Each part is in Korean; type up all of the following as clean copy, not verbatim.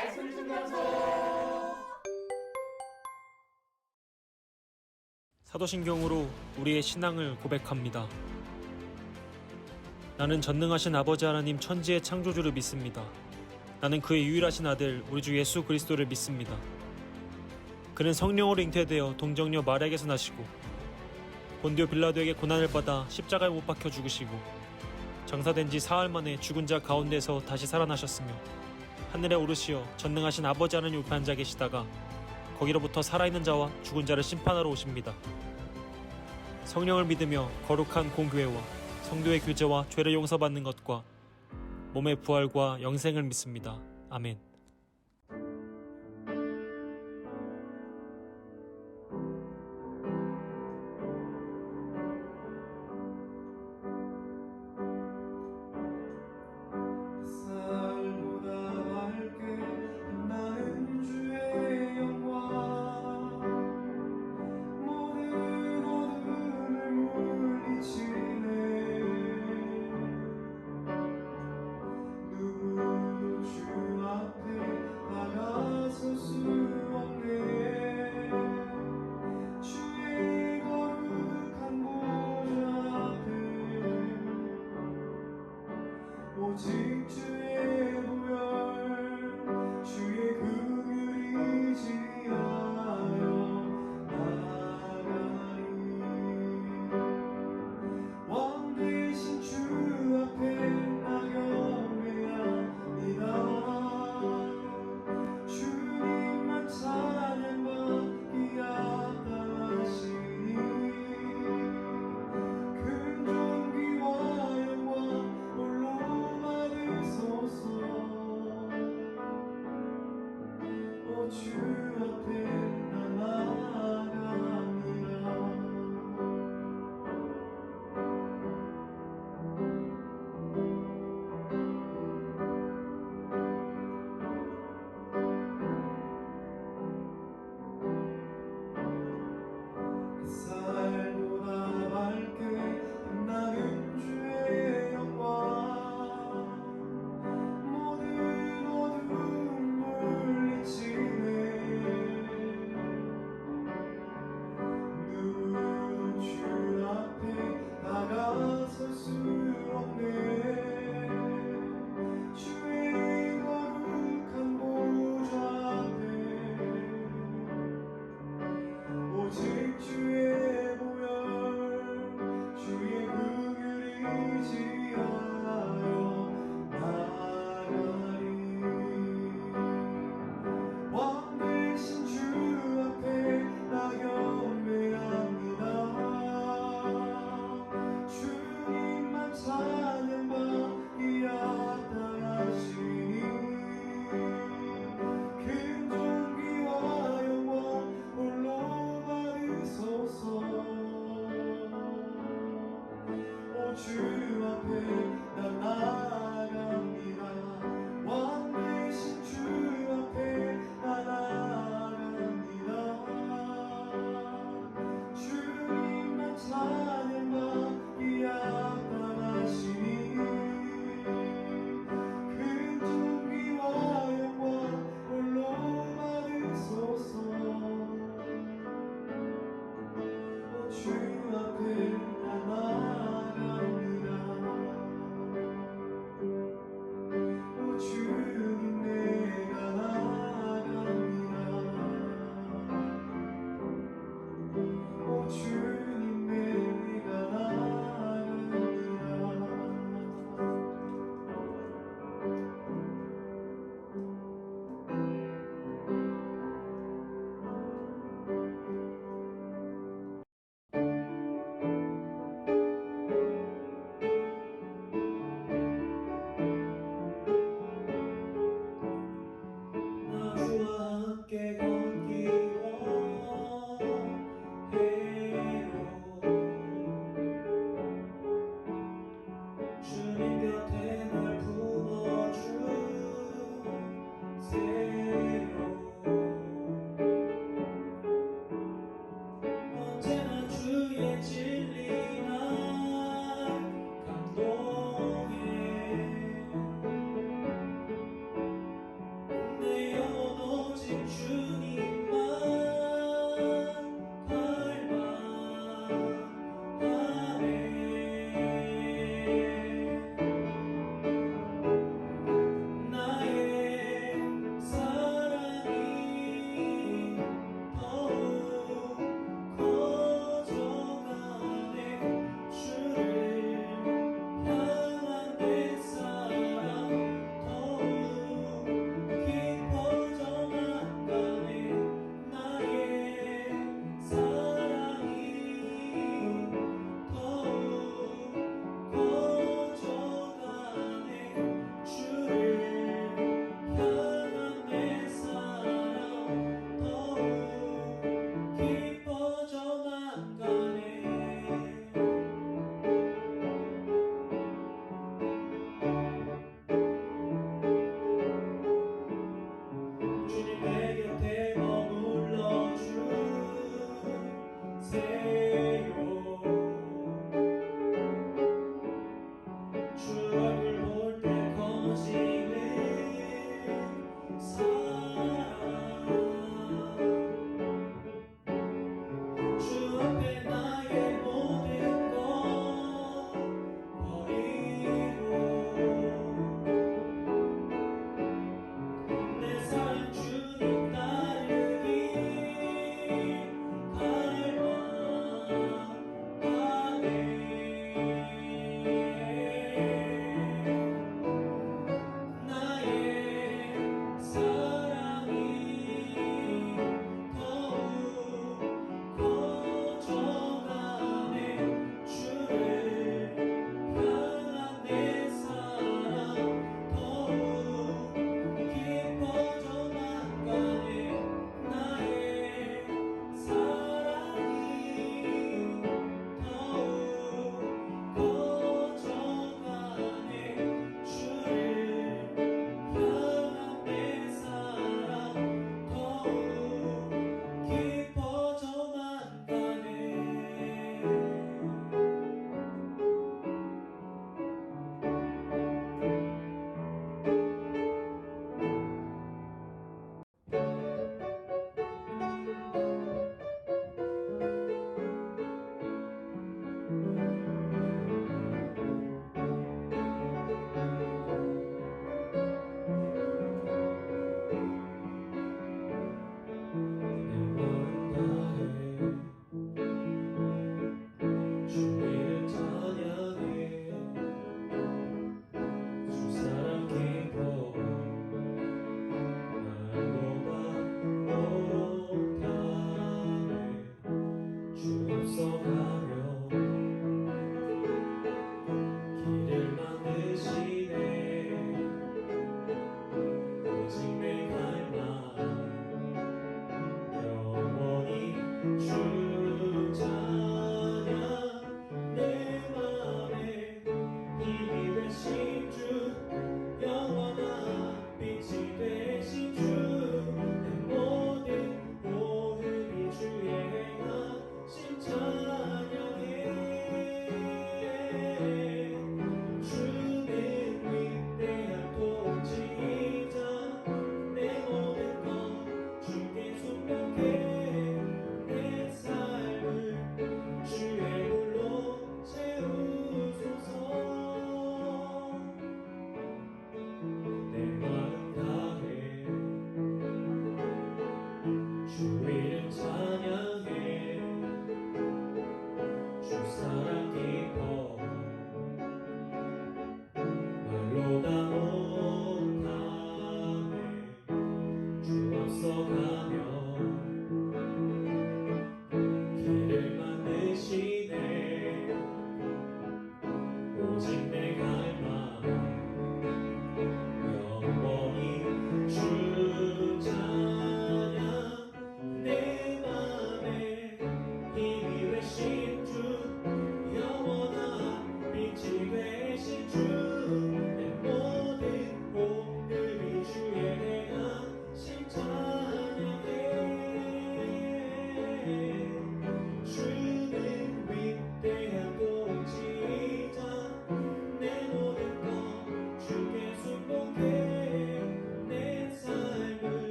말씀 충전소. 사도신경으로 우리의 신앙을 고백합니다. 나는 전능하신 아버지 하나님 천지의 창조주를 믿습니다. 나는 그의 유일하신 아들 우리 주 예수 그리스도를 믿습니다. 그는 성령으로 잉태되어 동정녀 마리아에게서 나시고 본디오 빌라도에게 고난을 받아 십자가에 못 박혀 죽으시고 장사된 지 사흘 만에 죽은 자 가운데서 다시 살아나셨으며 하늘에 오르시어 전능하신 아버지 하나님 우편에 앉아 계시다가 거기로부터 살아있는 자와 죽은 자를 심판하러 오십니다. 성령을 믿으며 거룩한 공교회와 성도의 교제와 죄를 용서받는 것과 몸의 부활과 영생을 믿습니다. 아멘. 햇살보다 밝게 빛나는 주의 영광, 모든 어둠을 물리치네. 누구도 주 앞에 다가설 수 없네. 주의 거룩한 보좌 앞에 오직 주의 보혈, 주의 긍휼이 지하여 나가리. 왕 되신 주 앞에 나 경배합니다. 주님만 찬양받기 합당하시니 큰 존귀와 영광 홀로 받으소서. 오 주 앞에 나 나아갑니다. 햇살보다 밝게 빛나는 주의 영광, 모든 어둠 물리치네.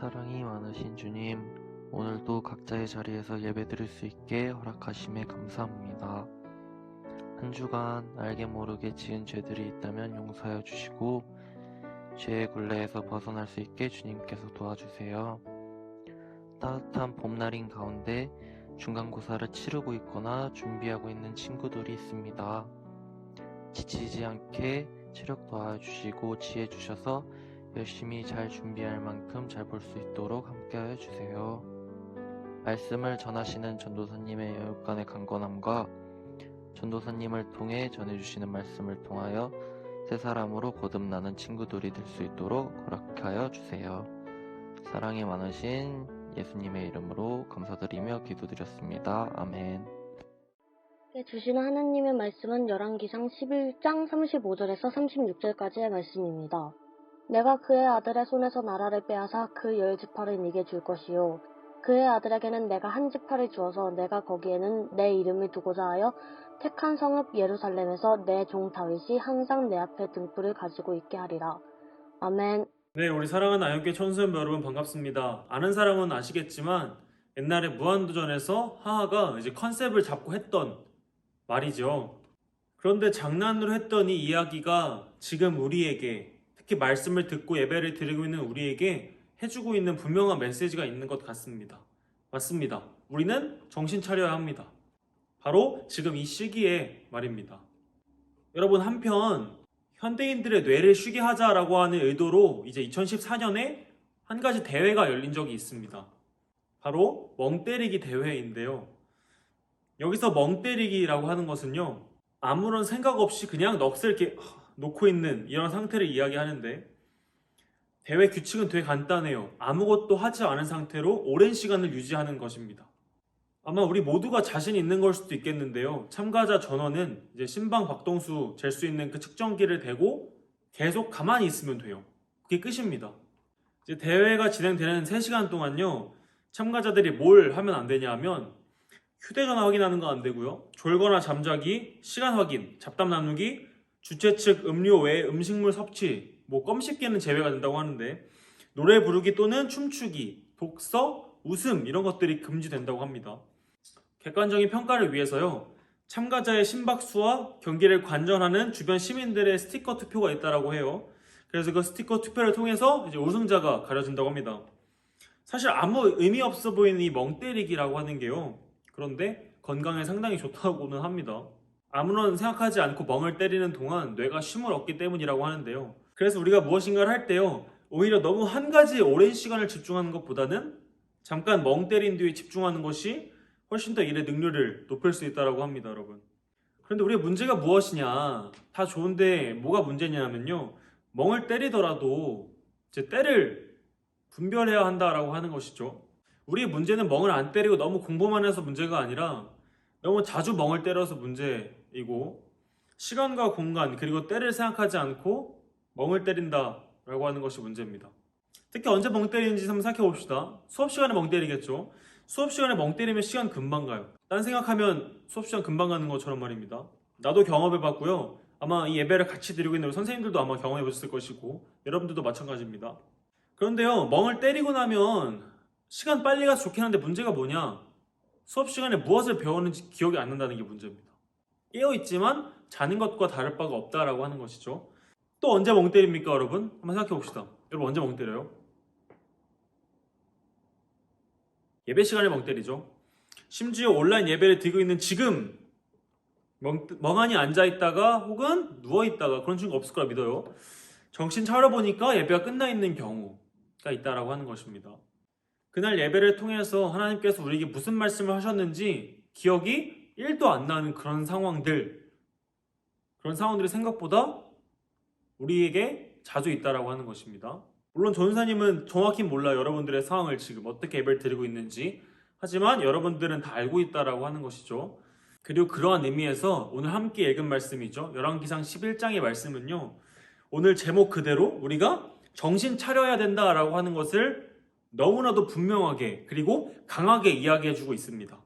사랑이 많으신 주님, 오늘도 각자의 자리에서 예배드릴 수 있게 허락하심에 감사합니다. 한 주간 알게 모르게 지은 죄들이 있다면 용서하여 주시고 죄의 굴레에서 벗어날 수 있게 주님께서 도와주세요. 따뜻한 봄날인 가운데 중간고사를 치르고 있거나 준비하고 있는 친구들이 있습니다. 지치지 않게 체력 도와주시고 지혜 주셔서 열심히 잘 준비할 만큼 잘 볼 수 있도록 함께하여 주세요. 말씀을 전하시는 전도사님의 여육간의 강건함과 전도사님을 통해 전해주시는 말씀을 통하여 새 사람으로 거듭나는 친구들이 될 수 있도록 허락하여 주세요. 사랑이 많으신 예수님의 이름으로 감사드리며 기도드렸습니다. 아멘. 주시는 하나님의 말씀은 열왕기상 11장 35절에서 36절까지의 말씀입니다. 내가 그의 아들의 손에서 나라를 빼앗아 그 10지파를 네게 줄 것이요 그의 아들에게는 내가 한 지파를 주어서 내가 거기에는 내 이름을 두고자 하여 택한 성읍 예루살렘에서 내 종 다윗이 항상 내 앞에 등불을 가지고 있게 하리라. 아멘. 네, 우리 사랑하는 아영교회 천수연배 여러분 반갑습니다. 아는 사람은 아시겠지만 옛날에 무한도전에서 하하가 이제 컨셉을 잡고 했던 말이죠. 그런데 장난으로 했던 이 이야기가 지금 우리에게, 특히 말씀을 듣고 예배를 드리고 있는 우리에게 해주고 있는 분명한 메시지가 있는 것 같습니다. 맞습니다. 우리는 정신 차려야 합니다. 바로 지금 이 시기에 말입니다. 여러분, 한편 현대인들의 뇌를 쉬게 하자라고 하는 의도로 이제 2014년에 한 가지 대회가 열린 적이 있습니다. 바로 멍때리기 대회인데요. 여기서 멍때리기라고 하는 것은요, 아무런 생각 없이 그냥 넋을 이렇게 놓고 있는 이런 상태를 이야기하는데, 대회 규칙은 되게 간단해요. 아무것도 하지 않은 상태로 오랜 시간을 유지하는 것입니다. 아마 우리 모두가 자신 있는 걸 수도 있겠는데요. 참가자 전원은 이제 신방 박동수 잴 수 있는 그 측정기를 대고 계속 가만히 있으면 돼요. 그게 끝입니다. 이제 대회가 진행되는 3시간 동안요, 참가자들이 뭘 하면 안 되냐 하면 휴대전화 확인하는 거 안 되고요, 졸거나 잠자기, 시간 확인, 잡담 나누기, 주최 측 음료 외 음식물 섭취, 껌 씹기는 제외가 된다고 하는데, 노래 부르기 또는 춤추기, 독서, 웃음 이런 것들이 금지된다고 합니다. 객관적인 평가를 위해서요, 참가자의 심박수와 경기를 관전하는 주변 시민들의 스티커 투표가 있다고 해요. 그래서 그 스티커 투표를 통해서 이제 우승자가 가려진다고 합니다. 사실 아무 의미 없어 보이는 이 멍때리기라고 하는 게요, 그런데 건강에 상당히 좋다고는 합니다. 아무런 생각하지 않고 멍을 때리는 동안 뇌가 쉼을 얻기 때문이라고 하는데요. 그래서 우리가 무엇인가를 할 때요, 오히려 너무 한 가지에 오랜 시간을 집중하는 것보다는 잠깐 멍 때린 뒤에 집중하는 것이 훨씬 더 일의 능률을 높일 수 있다고 합니다, 여러분. 그런데 우리의 문제가 무엇이냐, 다 좋은데 뭐가 문제냐면요, 멍을 때리더라도 이제 때를 분별해야 한다라고 하는 것이죠. 우리의 문제는 멍을 안 때리고 너무 공부만 해서 문제가 아니라 너무 자주 멍을 때려서 문제이고, 시간과 공간 그리고 때를 생각하지 않고 멍을 때린다라고 하는 것이 문제입니다. 특히 언제 멍 때리는지 한번 생각해 봅시다. 수업 시간에 멍 때리겠죠. 수업 시간에 멍 때리면 시간 금방 가요. 딴 생각하면 수업 시간 금방 가는 것처럼 말입니다. 나도 경험해 봤고요. 아마 이 예배를 같이 드리고 있는 우리 선생님들도 아마 경험해 보셨을 것이고, 여러분들도 마찬가지입니다. 그런데요, 멍을 때리고 나면 시간 빨리 가서 좋긴 한데 문제가 뭐냐, 수업 시간에 무엇을 배웠는지 기억이 안 난다는 게 문제입니다. 깨어있지만 자는 것과 다를 바가 없다라고 하는 것이죠. 또 언제 멍 때립니까, 여러분? 한번 생각해 봅시다. 여러분 언제 멍 때려요? 예배 시간에 멍 때리죠. 심지어 온라인 예배를 드리고 있는 지금 멍하니 앉아있다가 혹은 누워있다가, 그런 친구 없을 거라 믿어요, 정신 차려보니까 예배가 끝나 있는 경우가 있다라고 하는 것입니다. 그날 예배를 통해서 하나님께서 우리에게 무슨 말씀을 하셨는지 기억이 1도 안 나는 그런 상황들이 생각보다 우리에게 자주 있다라고 하는 것입니다. 물론 전사님은 정확히 몰라요, 여러분들의 상황을 지금 어떻게 예배를 드리고 있는지. 하지만 여러분들은 다 알고 있다라고 하는 것이죠. 그리고 그러한 의미에서 오늘 함께 읽은 말씀이죠, 열왕기상 11장의 말씀은요, 오늘 제목 그대로 우리가 정신 차려야 된다라고 하는 것을 너무나도 분명하게 그리고 강하게 이야기해주고 있습니다.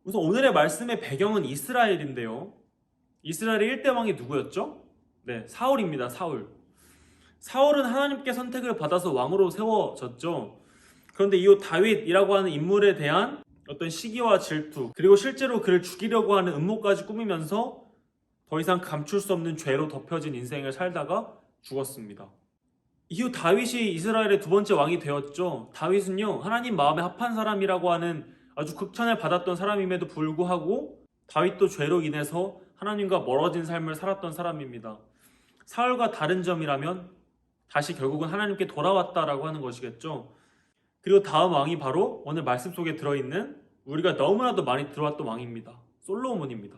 우선 오늘의 말씀의 배경은 이스라엘인데요, 이스라엘의 1대 왕이 누구였죠? 네, 사울입니다. 사울은 하나님께 선택을 받아서 왕으로 세워졌죠. 그런데 이 다윗이라고 하는 인물에 대한 어떤 시기와 질투, 그리고 실제로 그를 죽이려고 하는 음모까지 꾸미면서 더 이상 감출 수 없는 죄로 덮여진 인생을 살다가 죽었습니다. 이후 다윗이 이스라엘의 두 번째 왕이 되었죠. 다윗은요, 하나님 마음에 합한 사람이라고 하는 아주 극찬을 받았던 사람임에도 불구하고 다윗도 죄로 인해서 하나님과 멀어진 삶을 살았던 사람입니다. 사울과 다른 점이라면 다시 결국은 하나님께 돌아왔다라고 하는 것이겠죠. 그리고 다음 왕이 바로 오늘 말씀 속에 들어있는 우리가 너무나도 많이 들어왔던 왕입니다. 솔로몬입니다.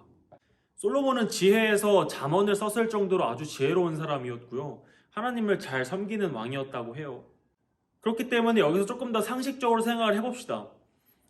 솔로몬은 지혜에서 잠언을 썼을 정도로 아주 지혜로운 사람이었고요. 하나님을 잘 섬기는 왕이었다고 해요. 그렇기 때문에 여기서 조금 더 상식적으로 생각을 해봅시다.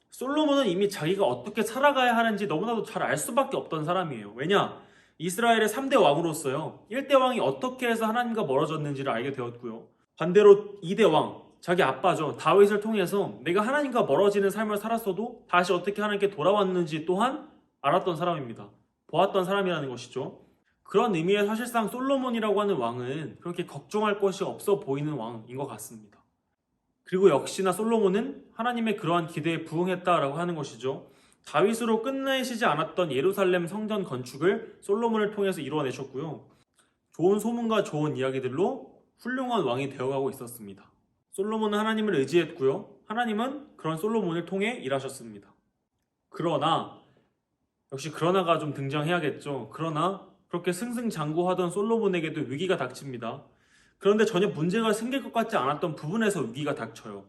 솔로몬은 이미 자기가 어떻게 살아가야 하는지 너무나도 잘 알 수밖에 없던 사람이에요. 왜냐? 이스라엘의 3대 왕으로서요. 1대 왕이 어떻게 해서 하나님과 멀어졌는지를 알게 되었고요. 반대로 2대 왕, 자기 아빠죠. 다윗을 통해서 내가 하나님과 멀어지는 삶을 살았어도 다시 어떻게 하나님께 돌아왔는지 또한 알았던 사람입니다. 보았던 사람이라는 것이죠. 그런 의미에 사실상 솔로몬이라고 하는 왕은 그렇게 걱정할 것이 없어 보이는 왕인 것 같습니다. 그리고 역시나 솔로몬은 하나님의 그러한 기대에 부응했다라고 하는 것이죠. 다윗으로 끝내시지 않았던 예루살렘 성전 건축을 솔로몬을 통해서 이루어내셨고요. 좋은 소문과 좋은 이야기들로 훌륭한 왕이 되어가고 있었습니다. 솔로몬은 하나님을 의지했고요. 하나님은 그런 솔로몬을 통해 일하셨습니다. 그러나 역시 그러나가 좀 등장해야겠죠. 그러나 그렇게 승승장구하던 솔로몬에게도 위기가 닥칩니다. 그런데 전혀 문제가 생길 것 같지 않았던 부분에서 위기가 닥쳐요.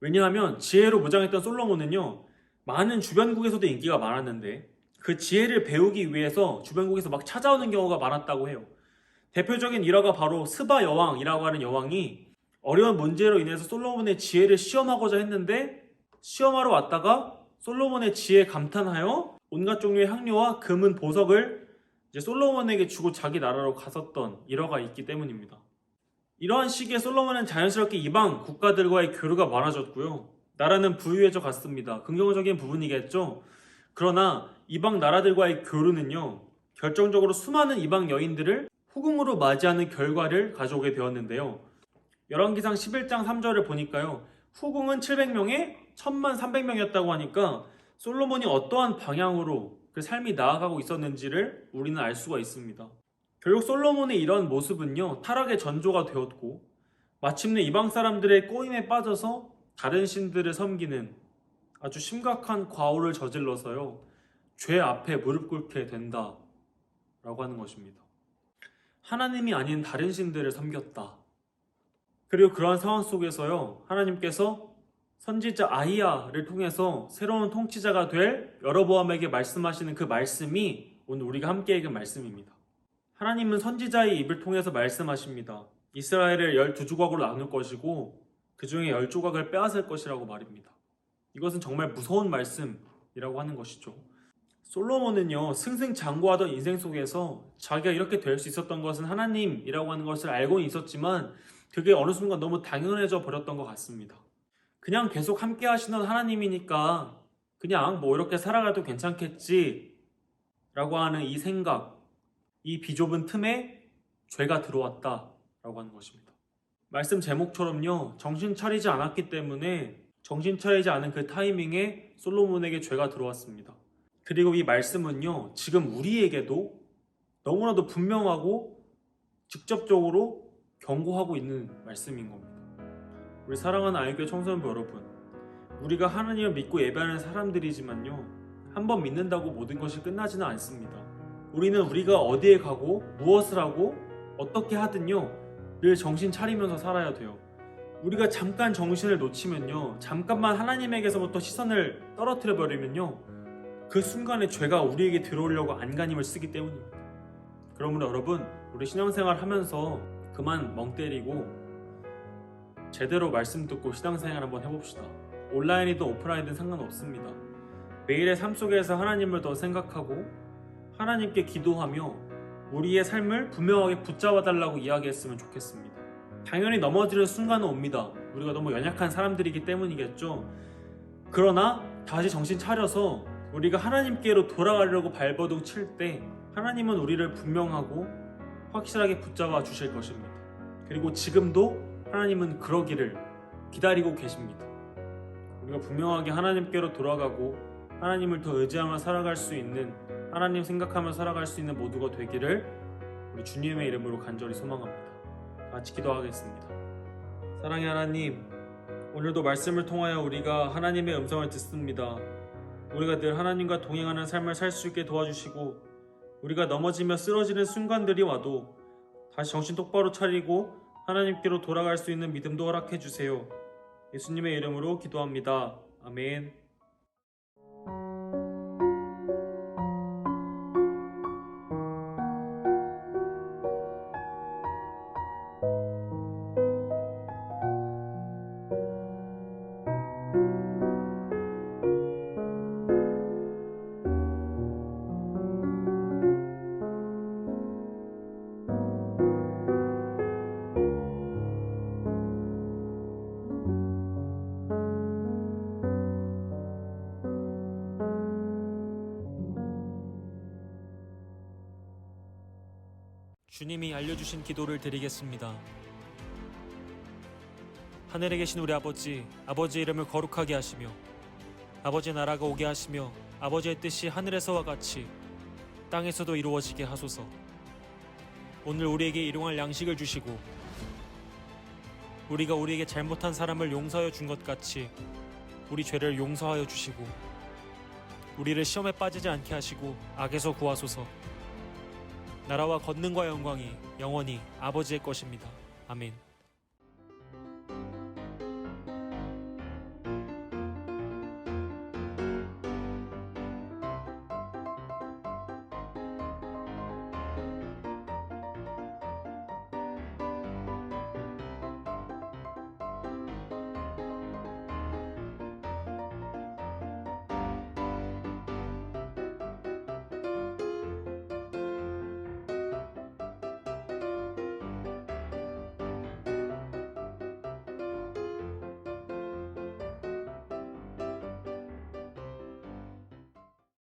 왜냐하면 지혜로 무장했던 솔로몬은요, 많은 주변국에서도 인기가 많았는데 그 지혜를 배우기 위해서 주변국에서 막 찾아오는 경우가 많았다고 해요. 대표적인 일화가 바로 스바 여왕이라고 하는 여왕이 어려운 문제로 인해서 솔로몬의 지혜를 시험하고자 했는데 시험하러 왔다가 솔로몬의 지혜에 감탄하여 온갖 종류의 향료와 금은 보석을 이제 솔로몬에게 주고 자기 나라로 갔었던 일화가 있기 때문입니다. 이러한 시기에 솔로몬은 자연스럽게 이방 국가들과의 교류가 많아졌고요. 나라는 부유해져 갔습니다. 긍정적인 부분이겠죠. 그러나 이방 나라들과의 교류는요, 결정적으로 수많은 이방 여인들을 후궁으로 맞이하는 결과를 가져오게 되었는데요. 열왕기상 11장 3절을 보니까요, 후궁은 700명에 1000만 300명이었다고 하니까 솔로몬이 어떠한 방향으로 그 삶이 나아가고 있었는지를 우리는 알 수가 있습니다. 결국 솔로몬의 이런 모습은요, 타락의 전조가 되었고 마침내 이방 사람들의 꼬임에 빠져서 다른 신들을 섬기는 아주 심각한 과오를 저질러서요, 죄 앞에 무릎 꿇게 된다 라고 하는 것입니다. 하나님이 아닌 다른 신들을 섬겼다. 그리고 그러한 상황 속에서요, 하나님께서 선지자 아히야를 통해서 새로운 통치자가 될 여로보암에게 말씀하시는 그 말씀이 오늘 우리가 함께 읽은 말씀입니다. 하나님은 선지자의 입을 통해서 말씀하십니다. 이스라엘을 12조각으로 나눌 것이고 그 중에 10조각을 빼앗을 것이라고 말입니다. 이것은 정말 무서운 말씀이라고 하는 것이죠. 솔로몬은요, 승승장구하던 인생 속에서 자기가 이렇게 될 수 있었던 것은 하나님이라고 하는 것을 알고는 있었지만 그게 어느 순간 너무 당연해져 버렸던 것 같습니다. 그냥 계속 함께 하시는 하나님이니까 그냥 뭐 이렇게 살아가도 괜찮겠지 라고 하는 이 생각, 이 비좁은 틈에 죄가 들어왔다 라고 하는 것입니다. 말씀 제목처럼요, 정신 차리지 않았기 때문에 정신 차리지 않은 그 타이밍에 솔로몬에게 죄가 들어왔습니다. 그리고 이 말씀은요, 지금 우리에게도 너무나도 분명하고 직접적으로 경고하고 있는 말씀인 겁니다. 우리 사랑하는 아이교회 청소년부 여러분, 우리가 하나님을 믿고 예배하는 사람들이지만요, 한번 믿는다고 모든 것이 끝나지는 않습니다. 우리는 우리가 어디에 가고 무엇을 하고 어떻게 하든요, 늘 정신 차리면서 살아야 돼요. 우리가 잠깐 정신을 놓치면요, 잠깐만 하나님에게서부터 시선을 떨어뜨려 버리면요, 그 순간에 죄가 우리에게 들어오려고 안간힘을 쓰기 때문입니다. 그러므로 여러분, 우리 신앙생활 하면서 그만 멍 때리고 제대로 말씀 듣고 신앙생활 한번 해봅시다. 온라인이든 오프라인이든 상관없습니다. 매일의 삶 속에서 하나님을 더 생각하고 하나님께 기도하며 우리의 삶을 분명하게 붙잡아 달라고 이야기했으면 좋겠습니다. 당연히 넘어지는 순간은 옵니다. 우리가 너무 연약한 사람들이기 때문이겠죠. 그러나 다시 정신 차려서 우리가 하나님께로 돌아가려고 발버둥 칠 때 하나님은 우리를 분명하고 확실하게 붙잡아 주실 것입니다. 그리고 지금도 하나님은 그러기를 기다리고 계십니다. 우리가 분명하게 하나님께로 돌아가고 하나님을 더 의지하며 살아갈 수 있는, 하나님 생각하며 살아갈 수 있는 모두가 되기를 우리 주님의 이름으로 간절히 소망합니다. 다 같이 기도하겠습니다. 사랑의 하나님, 오늘도 말씀을 통하여 우리가 하나님의 음성을 듣습니다. 우리가 늘 하나님과 동행하는 삶을 살 수 있게 도와주시고, 우리가 넘어지며 쓰러지는 순간들이 와도 다시 정신 똑바로 차리고 하나님께로 돌아갈 수 있는 믿음도 허락해 주세요. 예수님의 이름으로 기도합니다. 아멘. 주님이 알려주신 기도를 드리겠습니다. 하늘에 계신 우리 아버지, 아버지의 이름을 거룩하게 하시며 아버지의 나라가 오게 하시며 아버지의 뜻이 하늘에서와 같이 땅에서도 이루어지게 하소서. 오늘 우리에게 일용할 양식을 주시고 우리가 우리에게 잘못한 사람을 용서하여 준 것 같이 우리 죄를 용서하여 주시고 우리를 시험에 빠지지 않게 하시고 악에서 구하소서. 나라와 권능과 영광이 영원히 아버지의 것입니다. 아멘.